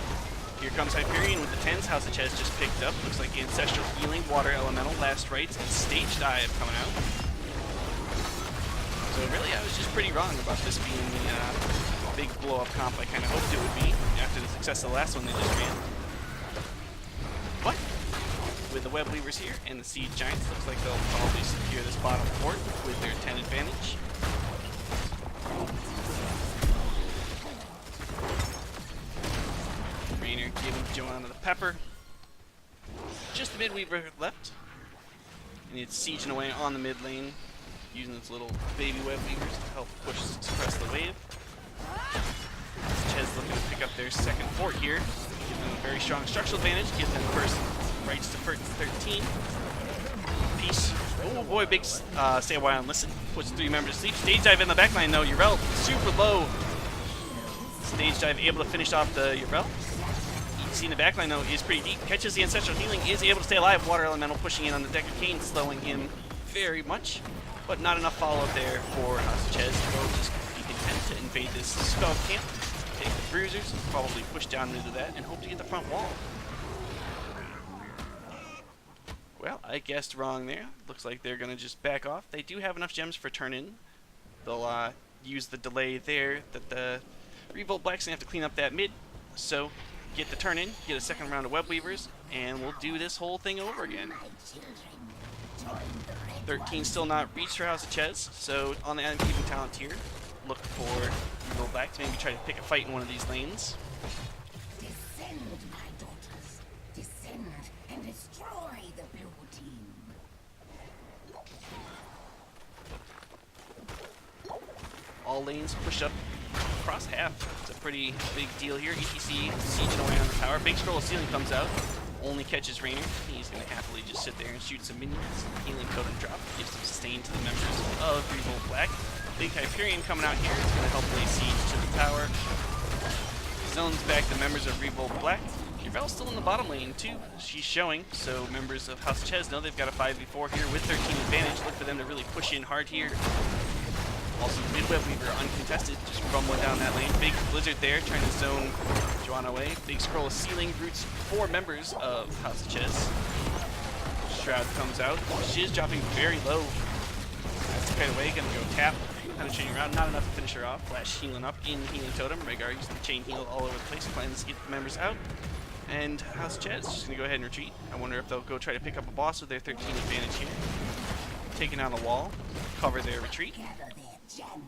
Here comes Hyperion with the 10s. House of Chez just picked up. Looks like the Ancestral Healing, Water Elemental, Last Rites, and Stage Dive coming out. So really, I was just pretty wrong about this being the big blow-up comp I kind of hoped it would be after the success of the last one they just ran. But with the Web Weavers here and the Siege Giants, looks like they'll probably secure this bottom fort with their 10 advantage. Rainer giving Joanna the pepper. Just the mid Weaver left. And it's sieging away on the mid lane, using its little baby Web Weavers to help push suppress the wave. their second fort here. Give them a very strong structural advantage. Give them first rights to 13. Peace. Oh boy, big stay a while and listen. Puts 3 members to sleep. Stage dive in the backline though. Urel super low. Stage dive able to finish off the Urel. You can see in the backline though is pretty deep. Catches the ancestral healing. Is able to stay alive. Water elemental pushing in on the Deckard Cain, slowing him very much. But not enough follow up there for Chez. They'll just be content to invade this spell camp. Take the bruisers. Probably push down into that and hope to get the front wall. Well, I guessed wrong there. Looks like they're going to just back off. They do have enough gems for turn-in. They'll use the delay there that the Revolt Black's going to have to clean up that mid. So, get the turn-in, get a second round of Web Weavers, and we'll do this whole thing over again. 13 still not reached for House of Chez, so on the uneven talent tier, look for Revolt Black to maybe try to pick a fight in one of these lanes. Descend, my daughters. Descend and destroy the blue team. All lanes push up across half. It's a pretty big deal here. ETC sieging away on the tower. Big scroll of ceiling comes out. Only catches Rainer. He's going to happily just sit there and shoot some minions. Healing totem drop. Gives some sustain to the members of Revolt Black. Big Hyperion coming out here. It's going to help lay siege to the tower. Zones back the members of Revolt Black. Urel's still in the bottom lane too. She's showing, so members of House Chez know they've got a 5v4 here with 13 advantage. Look for them to really push in hard here. Also, mid-web weaver uncontested, just rumbling down that lane. Big blizzard there, trying to zone Joanna away. Big scroll of ceiling roots 4 members of House of Chez. Shroud comes out. Shiz dropping very low. That's right away, gonna go tap. Penetrating around, not enough to finish her off. Flash healing up in healing totem. Rhaegar using the chain heal all over the place. Plans to get the members out. And House of Chez just gonna go ahead and retreat. I wonder if they'll go try to pick up a boss with their 13 advantage here. Taking down the wall, cover their retreat.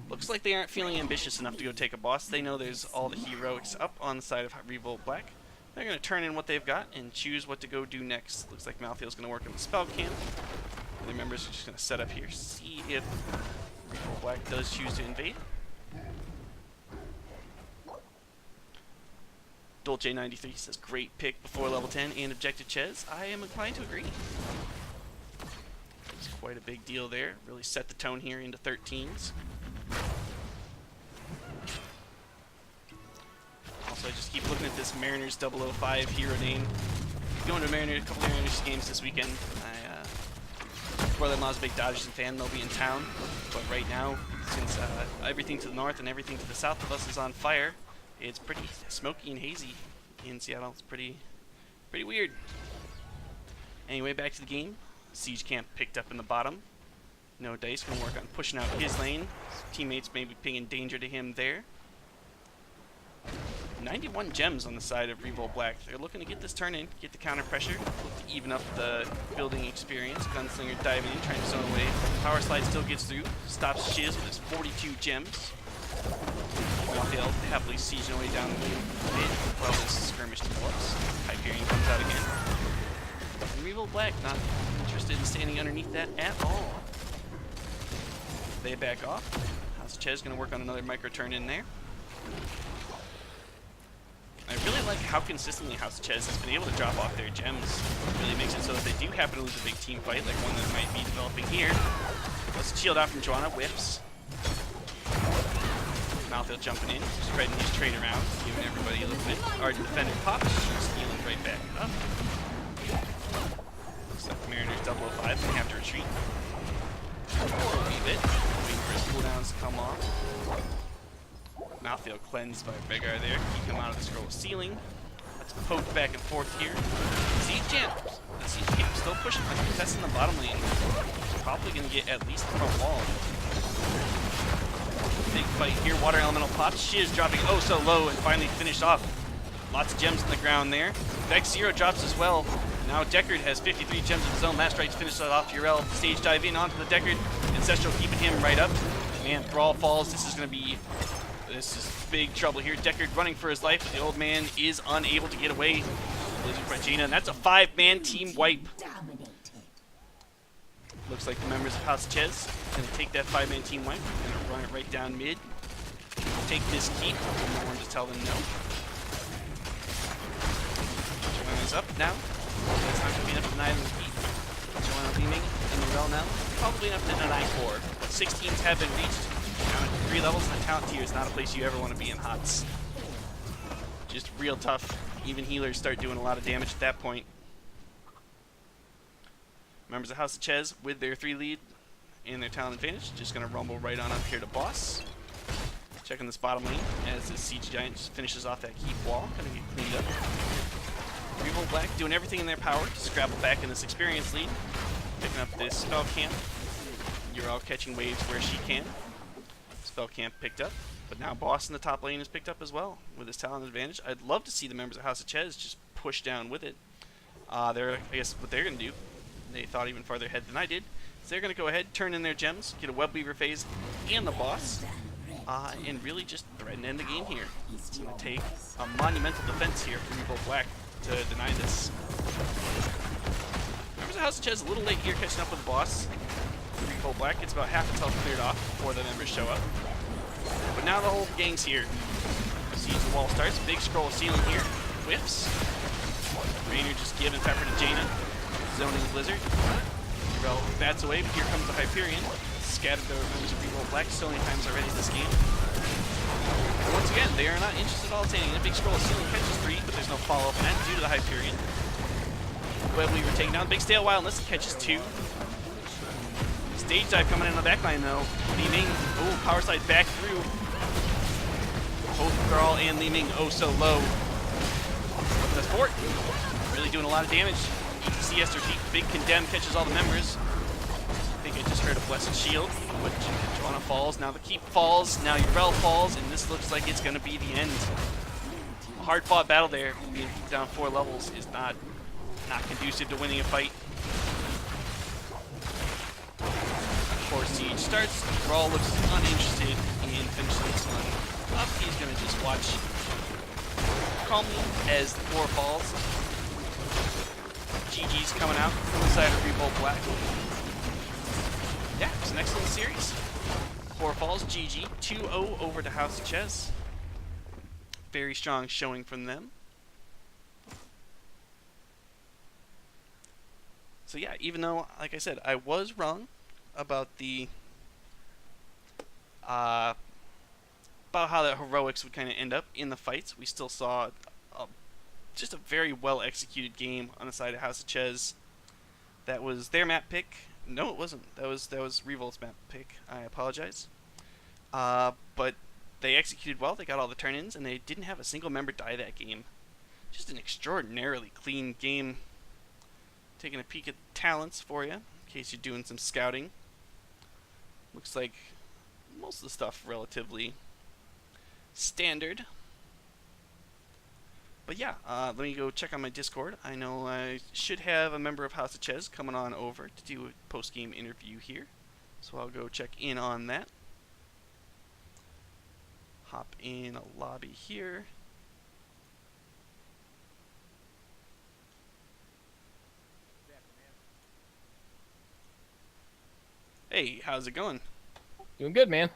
Looks like they aren't feeling ambitious enough to go take a boss. They know there's all the heroics up on the side of Revolt Black. They're going to turn in what they've got and choose what to go do next. Looks like Malthael's going to work in the spell camp. The members are just going to set up here, see if Revolt Black does choose to invade. Dolce93 says, great pick before level 10 and objective Chez. I am inclined to agree. It's quite a big deal there. Really set the tone here into 13s. Also, I just keep looking at this Mariners 005 hero name. Going to a couple of Mariners games this weekend. Brother-in-law's a big Dodgers fan. They'll be in town. But right now, since everything to the north and everything to the south of us is on fire, it's pretty smoky and hazy in Seattle. It's pretty weird. Anyway, back to the game. Siege camp picked up in the bottom. No dice, gonna work on pushing out his lane. His teammates may be pinging danger to him there. 91 gems on the side of Revolt Black. They're looking to get this turn in, get the counter pressure, look to even up the building experience. Gunslinger diving in, trying to zone away. Power slide still gets through. Stops Shiz with his 42 gems. Malthael happily sieging away down the mid while this skirmish develops. Hyperion comes out again. And Revolt Black not interested in standing underneath that at all. They back off. House Chez going to work on another micro turn in there. I really like how consistently House Chez has been able to drop off their gems. It really makes it so that they do happen to lose a big team fight, like one that might be developing here. Let's shield out from Joanna. Whips. Malthael jumping in, spreading his trade around, giving everybody a little bit. Our defender pops, she's healing right back up. Looks like Mariners 005 gonna have to retreat. Leave it. Waiting for his cooldowns to come off. Malthael cleansed by Rhaegar there. Keep him out of the scroll ceiling. Let's poke back and forth here. Siege Camp. The Siege Camp still pushing, like contesting the bottom lane. Probably gonna get at least the front wall. Big fight here. Water elemental pops. Shiz dropping oh so low and finally finished off. Lots of gems in the ground there. Vex Zero drops as well. Now Deckard has 53 gems of his own. Last right to finish that off. Urel stage dive in onto the Deckard. Ancestral keeping him right up. Man, Thrall falls. This is big trouble here. Deckard running for his life, but the old man is unable to get away. Blizzard Regina, and that's a 5-man team wipe. Looks like the members of House Chez going to take that 5-man team wipe. Going to run it right down mid. Take this keep. No one to tell them no. now. It's not going to be enough to deny them the heat. Joanna Leeming and Morel now. Probably enough to deny 4. 6 teams have been reached. Down at 3 levels, and the talent tier is not a place you ever want to be in HOTS. Just real tough. Even healers start doing a lot of damage at that point. Members of House of Chez with their 3 lead and their talent advantage. Just going to rumble right on up here to boss. Checking this bottom lane as this Siege Giant just finishes off that keep wall. Going to get cleaned up. Revolt Black doing everything in their power to scrabble back in this experience lead. Picking up this spell camp. You're all catching waves where she can. Spell camp picked up. But now boss in the top lane is picked up as well with his talent advantage. I'd love to see the members of House of Chez just push down with it. I guess what they're going to do, they thought even farther ahead than I did, is they're going to go ahead, turn in their gems, get a Web Weaver phase and the boss, and really just threaten to end the game here. It's going to take a monumental defense here for Revolt Black to deny this. Members of House of Chez a little late here catching up with the boss. Revolt Black gets about half its health cleared off before the members show up. But now the whole gang's here. Sees the wall starts. Big scroll ceiling here. Whiffs. Rainer just giving pepper to Jaina. Zoning Blizzard. Urel bats away, but here comes the Hyperion. Scattered the members of Revolt Black so many times already this game. And once again, they are not interested at all in taking a big scroll ceiling catches 3, but there's no follow-up in that due to the Hyperion. Web Weaver taking down. Big stay a while unless it catches 2. Stage dive coming in the backline though. Li Ming, oh, power slide back through. Both Thrall and Li Ming, oh so low. That's Fort. Really doing a lot of damage. ETC SRG, big condemn catches all the members. I think I just heard a blessed shield, but Joanna falls. Now the keep falls. Now Urel falls, and this looks like it's going to be the end. A hard fought battle there. Being down 4 levels is not conducive to winning a fight. Before Siege starts, Thrall looks uninterested in finishing this one up. He's going to just watch calmly as the 4 falls. GG's coming out from the side of Revolt Black. Yeah, it's an excellent series. 4 falls, GG. 2-0 over to House of Chez. Very strong showing from them. So yeah, even though, like I said, I was wrong about about how the heroics would kind of end up in the fights, we still saw just a very well executed game on the side of House of Chez. That was their map pick. No, it wasn't. That was Revolt's map pick. I apologize. But they executed well. They got all the turn-ins, and they didn't have a single member die that game. Just an extraordinarily clean game. Taking a peek at talents for you, in case you're doing some scouting. Looks like most of the stuff relatively standard. But yeah, let me go check on my Discord. I know I should have a member of House of Chez coming on over to do a post-game interview here. So I'll go check in on that. Hop in a lobby here. Hey, how's it going? Doing good, man.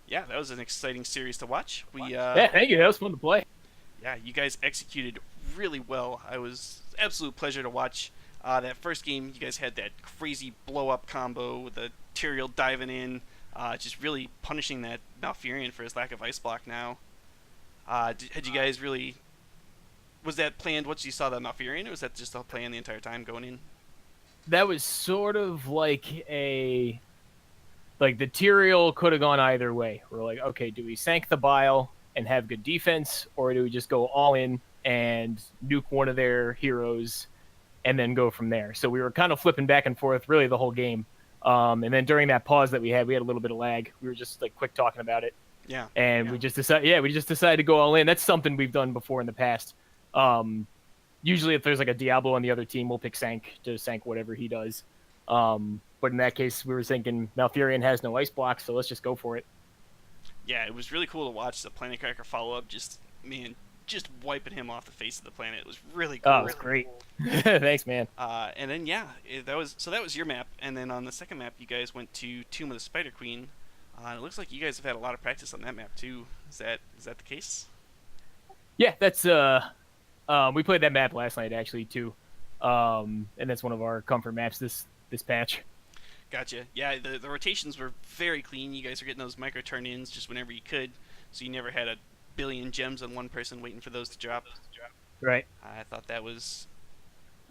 Yeah, that was an exciting series to watch. Yeah, thank you. That was fun to play. Yeah, you guys executed really well. It was an absolute pleasure to watch. That first game, you guys had that crazy blow-up combo with the Tyrael diving in, just really punishing that Malfurion for his lack of ice block now. Had you guys really... Was that planned once you saw the Malfurion, or was that just the plan the entire time going in? That was sort of like the Tyrael could have gone either way. We're like, okay, do we sank the Bile and have good defense, or do we just go all in and nuke one of their heroes and then go from there? So we were kind of flipping back and forth really the whole game. And then during that pause that we had a little bit of lag. We were just like quick talking about it. Yeah. And we just decided to go all in. That's something we've done before in the past. Usually if there's like a Diablo on the other team, we'll pick Sank to sank whatever he does. But in that case, we were thinking Malfurion has no ice block, so let's just go for it. Yeah, it was really cool to watch the Planet Cracker follow-up. Just wiping him off the face of the planet. It was really cool. Oh, it was great. Thanks, man. And then yeah, that was your map. And then on the second map, you guys went to Tomb of the Spider Queen. It looks like you guys have had a lot of practice on that map too. Is that the case? Yeah, that's We played that map last night actually too, and that's one of our comfort maps this patch. Gotcha. Yeah, the rotations were very clean. You guys were getting those micro turn-ins just whenever you could, so you never had a billion gems on one person waiting for those to drop. Right. I thought that was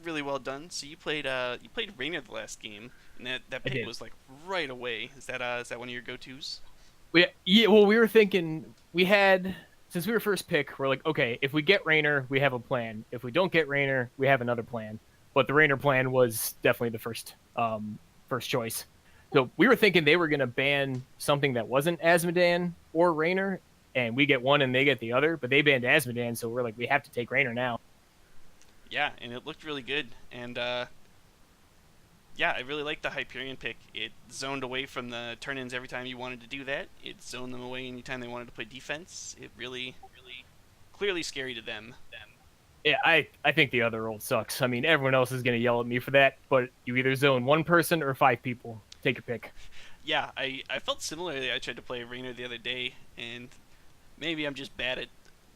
really well done. So you played Rainer the last game, and that I pick did. was like right away. Is that one of your go-tos? Well, we were thinking we had since we were first pick, we're like, okay, if we get Rainer, we have a plan. If we don't get Rainer, we have another plan. But the Rainer plan was definitely the first choice. So we were thinking they were going to ban something that wasn't Asmodan or Rainer, and we get one and they get the other. But they banned Asmodan, so we're like, we have to take Rainer now. Yeah, and it looked really good. And yeah, I really liked the Hyperion pick. It zoned away from the turn-ins every time you wanted to do that. It zoned them away anytime they wanted to play defense. It really clearly scary to them. Yeah, I think the other role sucks. I mean, everyone else is going to yell at me for that, but you either zone one person or 5 people. Take your pick. Yeah, I felt similarly. I tried to play Rainer the other day, and maybe I'm just bad at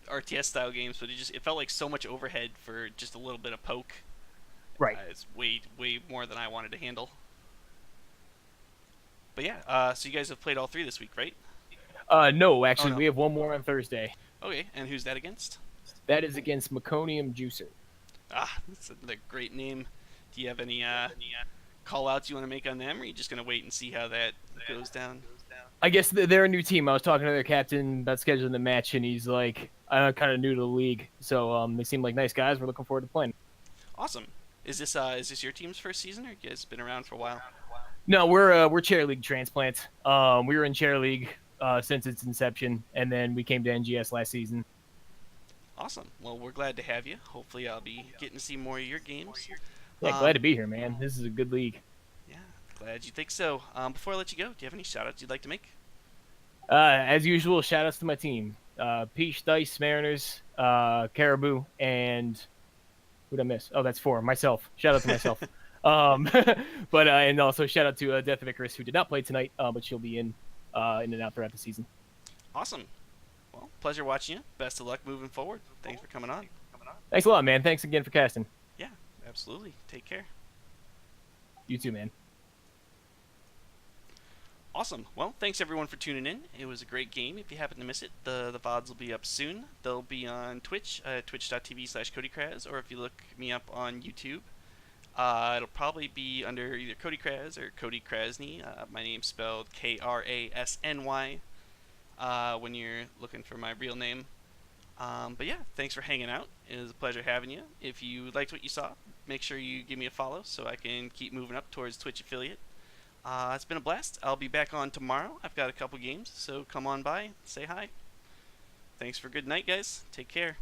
RTS style games, but it felt like so much overhead for just a little bit of poke. Right. It's way more than I wanted to handle. But yeah, so you guys have played all 3 this week, right? No, actually, no. we have one more on Thursday. Okay, and who's that against? That is against Meconium Juicer. Ah, that's another great name. Do you have any call outs you want to make on them, or are you just going to wait and see how that goes down? I guess they're a new team. I was talking to their captain about scheduling the match, and he's like, I'm kind of new to the league. So they seem like nice guys. We're looking forward to playing. Awesome. Is this your team's first season, or you guys been around for a while? No, we're Chair League transplants. We were in Chair League since its inception, and then we came to NGS last season. Awesome. Well, we're glad to have you. Hopefully, I'll be getting to see more of your games. Yeah, glad to be here, man. This is a good league. Yeah, glad you think so. Before I let you go, do you have any shout-outs you'd like to make? As usual, shout outs to my team. Peach, Dice, Mariners, Caribou, and who'd I miss? Oh, that's 4. Myself. Shout out to myself. But and also shout out to Death of Icarus, who did not play tonight, but she'll be in and out throughout the season. Awesome. Well, pleasure watching you. Best of luck moving forward. Thanks for coming on. Thanks a lot, man. Thanks again for casting. Yeah, absolutely. Take care. You too, man. Awesome. Well, thanks everyone for tuning in. It was a great game. If you happen to miss it, the VODs will be up soon. They'll be on Twitch, twitch.tv/CodyKraz, or if you look me up on YouTube, it'll probably be under either Cody Kraz or Cody Krasny. My name's spelled Krasny when you're looking for my real name. But yeah, thanks for hanging out. It was a pleasure having you. If you liked what you saw, make sure you give me a follow so I can keep moving up towards Twitch affiliate. It's been a blast. I'll be back on tomorrow. I've got a couple games, so come on by, say hi. Thanks for a good night, guys. Take care.